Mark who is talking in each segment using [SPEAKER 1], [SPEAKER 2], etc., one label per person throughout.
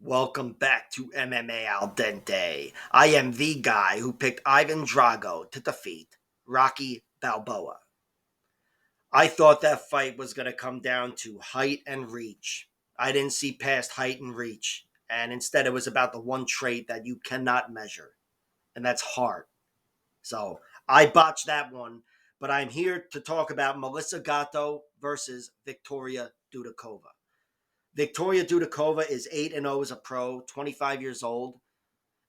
[SPEAKER 1] Welcome back to MMA Al Dente. I am the guy who picked Ivan Drago to defeat Rocky Balboa. I thought that fight was going to come down to height and reach. I didn't see past height and reach, and instead it was about the one trait that you cannot measure, and that's heart. So I botched that one, but I'm here to talk about Melissa Gatto versus Victoria Dudakova. Victoria Dudakova is 8-0 as a pro, 25 years old,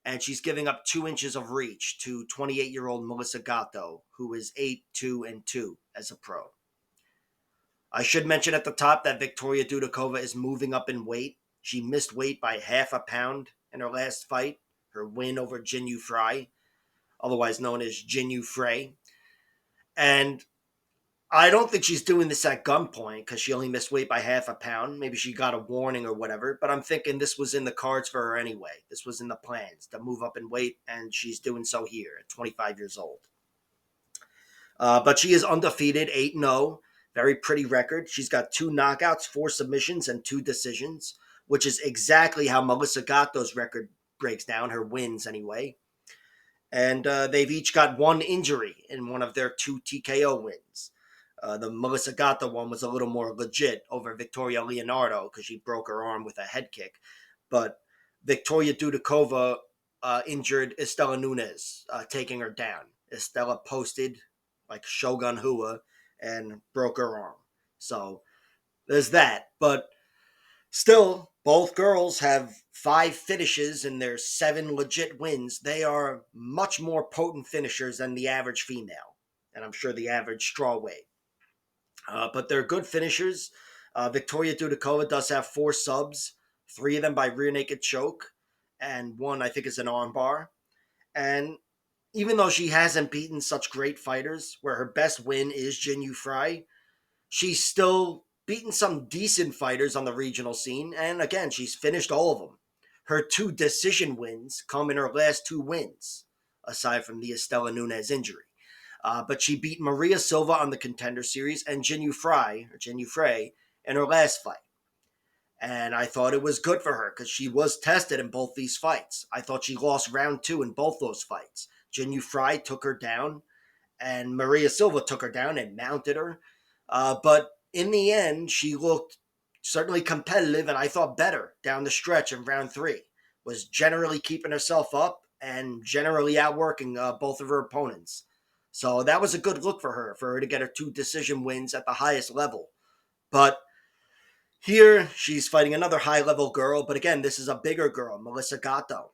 [SPEAKER 1] and she's giving up 2 inches of reach to 28-year-old Melissa Gatto, who is 8-2 as a pro. I should mention at the top that Victoria Dudakova is moving up in weight. She missed weight by half a pound in her last fight, her win over Jinyu Fry, otherwise known as Jinyu Frey. And I don't think she's doing this at gunpoint because she only missed weight by half a pound. Maybe she got a warning or whatever, but I'm thinking this was in the cards for her anyway. This was in the plans to move up in weight, and she's doing so here at 25 years old. But she is undefeated, 8-0. Very pretty record. She's got 2 knockouts, 4 submissions, and 2 decisions, which is exactly how Melissa Gatto's record breaks down, her wins anyway. And they've each got 1 injury in one of their 2 TKO wins. The Melissa Gatto one was a little more legit over Victoria Leonardo because she broke her arm with a head kick. But Victoria Dudakova injured Estela Nunes, taking her down. Estela posted like Shogun Hua and broke her arm. So there's that. But still, both girls have 5 finishes in their 7 legit wins. They are much more potent finishers than the average female, and I'm sure the average strawweight. But they're good finishers. Victoria Dudakova does have 4 subs, 3 of them by rear naked choke, and 1 I think is an armbar. And even though she hasn't beaten such great fighters, where her best win is Jinyu Fry, she's still beaten some decent fighters on the regional scene. And again, she's finished all of them. Her 2 decision wins come in her last 2 wins, aside from the Estela Nunes injury. But she beat Maria Silva on the Contender Series and Jinyu Frey in her last fight. And I thought it was good for her because she was tested in both these fights. I thought she lost round 2 in both those fights. Jinyu Frey took her down, and Maria Silva took her down and mounted her. But in the end, she looked certainly competitive, and I thought better down the stretch in round 3. Was generally keeping herself up and generally outworking both of her opponents. So that was a good look for her to get her 2 decision wins at the highest level. But here, she's fighting another high-level girl, but again, this is a bigger girl, Melissa Gatto.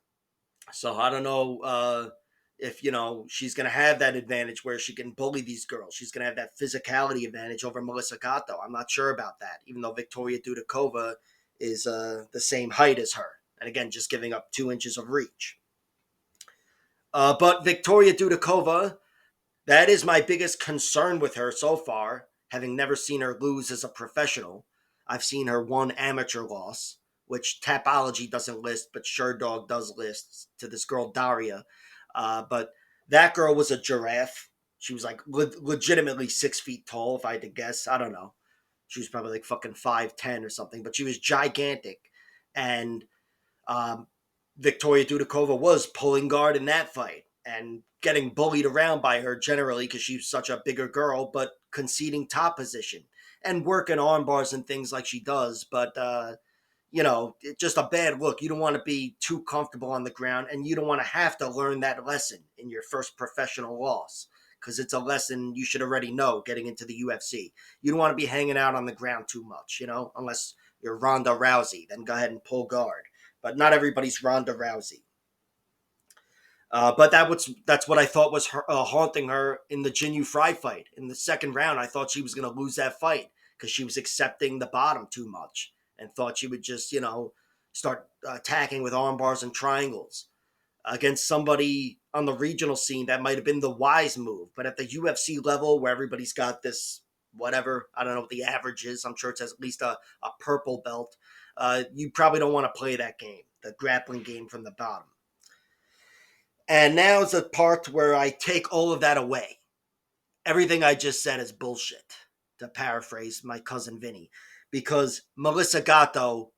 [SPEAKER 1] So I don't know if, she's going to have that advantage where she can bully these girls. She's going to have that physicality advantage over Melissa Gatto. I'm not sure about that, even though Victoria Dudakova is the same height as her. And again, just giving up 2 inches of reach. But Victoria Dudakova, that is my biggest concern with her so far, having never seen her lose as a professional. I've seen her 1 amateur loss, which Tapology doesn't list, but Sherdog does list, to this girl Daria. But that girl was a giraffe. She was like legitimately 6 feet tall, if I had to guess. I don't know. She was probably like fucking 5'10" or something, but she was gigantic. And Victoria Dudakova was pulling guard in that fight and getting bullied around by her generally because she's such a bigger girl, but conceding top position and working arm bars and things like she does. But, just a bad look. You don't want to be too comfortable on the ground, and you don't want to have to learn that lesson in your first professional loss because it's a lesson you should already know getting into the UFC. You don't want to be hanging out on the ground too much, unless you're Ronda Rousey. Then go ahead and pull guard. But not everybody's Ronda Rousey. But that's what I thought was haunting her in the Jinyu Fry fight. In the second round, I thought she was going to lose that fight because she was accepting the bottom too much and thought she would just, start attacking with arm bars and triangles against somebody on the regional scene. That might have been the wise move. But at the UFC level where everybody's got this, whatever, I don't know what the average is. I'm sure it says at least a purple belt. You probably don't want to play that game, the grappling game from the bottom. And now is the part where I take all of that away. Everything I just said is bullshit, to paraphrase my cousin Vinny. Because Melissa Gatto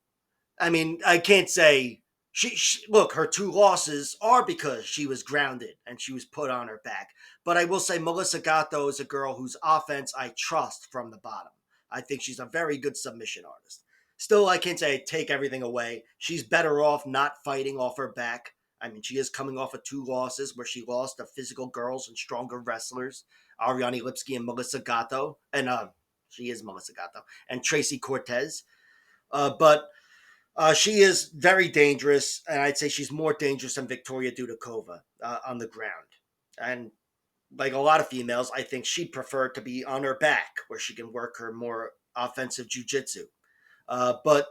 [SPEAKER 1] I mean, I can't say she look, her two losses are because she was grounded and she was put on her back. But I will say Melissa Gatto is a girl whose offense I trust from the bottom. I think she's a very good submission artist. Still, I can't say take everything away. She's better off not fighting off her back. I mean, she is coming off of two losses where she lost to physical girls and stronger wrestlers, Ariane Lipsky and Melissa Gatto. And she is Melissa Gatto. And Tracy Cortez. But she is very dangerous, and I'd say she's more dangerous than Victoria Dudakova on the ground. And like a lot of females, I think she'd prefer to be on her back, where she can work her more offensive jujitsu. But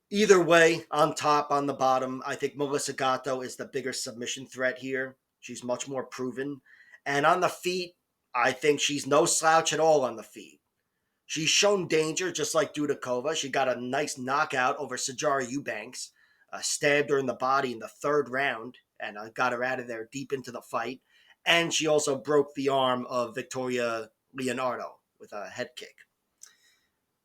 [SPEAKER 1] either way, on top, on the bottom, I think Melissa Gatto is the bigger submission threat here. She's much more proven. And on the feet, I think she's no slouch at all on the feet. She's shown danger, just like Dudakova. She got a nice knockout over Sajara Eubanks, stabbed her in the body in the third round, and got her out of there deep into the fight. And she also broke the arm of Victoria Leonardo with a head kick.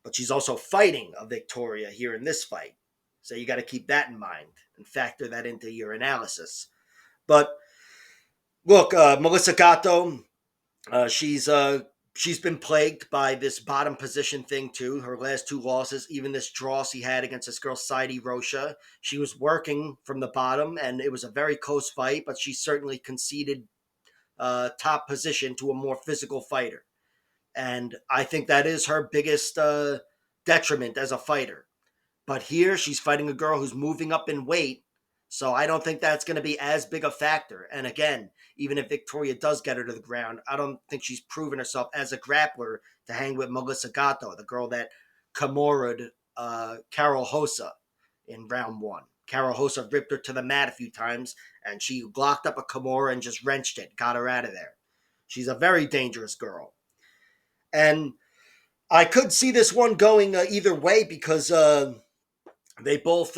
[SPEAKER 1] But she's also fighting a Victoria here in this fight. So you got to keep that in mind and factor that into your analysis. But look, Melissa Gatto, she's been plagued by this bottom position thing too. Her last two losses, even this draw she had against this girl Saidi Rocha, she was working from the bottom, and it was a very close fight. But she certainly conceded top position to a more physical fighter, and I think that is her biggest detriment as a fighter. But here she's fighting a girl who's moving up in weight. So I don't think that's going to be as big a factor. And again, even if Victoria does get her to the ground, I don't think she's proven herself as a grappler to hang with Melissa Gatto, the girl that Kimura'd Carol Hossa in round one. Carol Hossa ripped her to the mat a few times, and she locked up a Kimura and just wrenched it, got her out of there. She's a very dangerous girl. And I could see this one going either way because they both.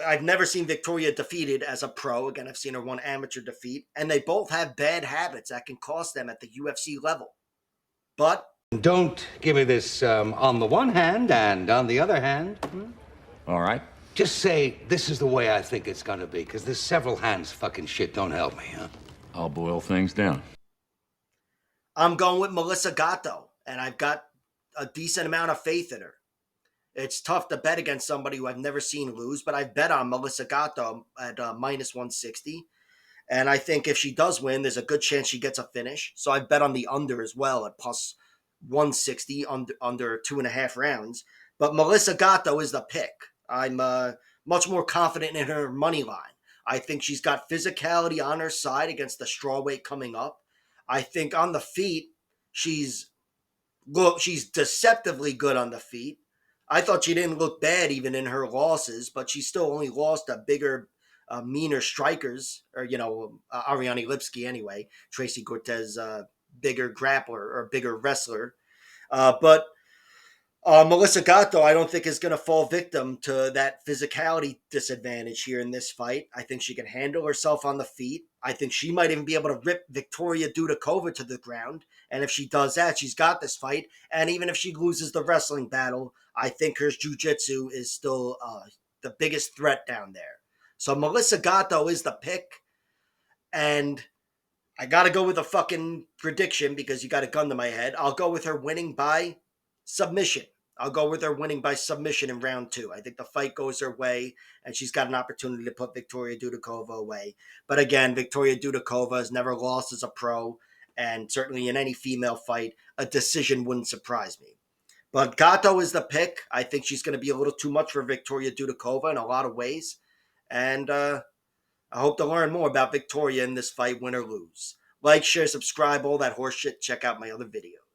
[SPEAKER 1] I've never seen Victoria defeated as a pro. Again, I've seen her one amateur defeat, and they both have bad habits that can cost them at the UFC level. But
[SPEAKER 2] don't give me this on the one hand and on the other hand.
[SPEAKER 3] All right.
[SPEAKER 2] Just say this is the way I think it's gonna be, because this several hands fucking shit don't help me, huh?
[SPEAKER 3] I'll boil things down.
[SPEAKER 1] I'm going with Melissa Gatto, and I've got a decent amount of faith in her. It's tough to bet against somebody who I've never seen lose, but I've bet on Melissa Gatto at minus 160. And I think if she does win, there's a good chance she gets a finish. So I bet on the under as well at plus 160, under 2.5 rounds. But Melissa Gatto is the pick. I'm much more confident in her money line. I think she's got physicality on her side against the strawweight coming up. I think on the feet, she's deceptively good on the feet. I thought she didn't look bad even in her losses, but she still only lost to bigger, meaner strikers, or, Ariane Lipsky anyway. Tracy Cortez, bigger grappler or bigger wrestler. But Melissa Gatto, I don't think is going to fall victim to that physicality disadvantage here in this fight. I think she can handle herself on the feet. I think she might even be able to rip Victoria Dudakova to the ground. And if she does that, she's got this fight. And even if she loses the wrestling battle, I think her jiu-jitsu is still the biggest threat down there. So Melissa Gatto is the pick. And I got to go with a fucking prediction because you got a gun to my head. I'll go with her winning by submission. I'll go with her winning by submission in round 2. I think the fight goes her way, and she's got an opportunity to put Victoria Dudakova away. But again, Victoria Dudakova has never lost as a pro, and certainly in any female fight, a decision wouldn't surprise me. But Gatto is the pick. I think she's going to be a little too much for Victoria Dudakova in a lot of ways. And I hope to learn more about Victoria in this fight, win or lose. Like, share, subscribe, all that horse shit. Check out my other videos.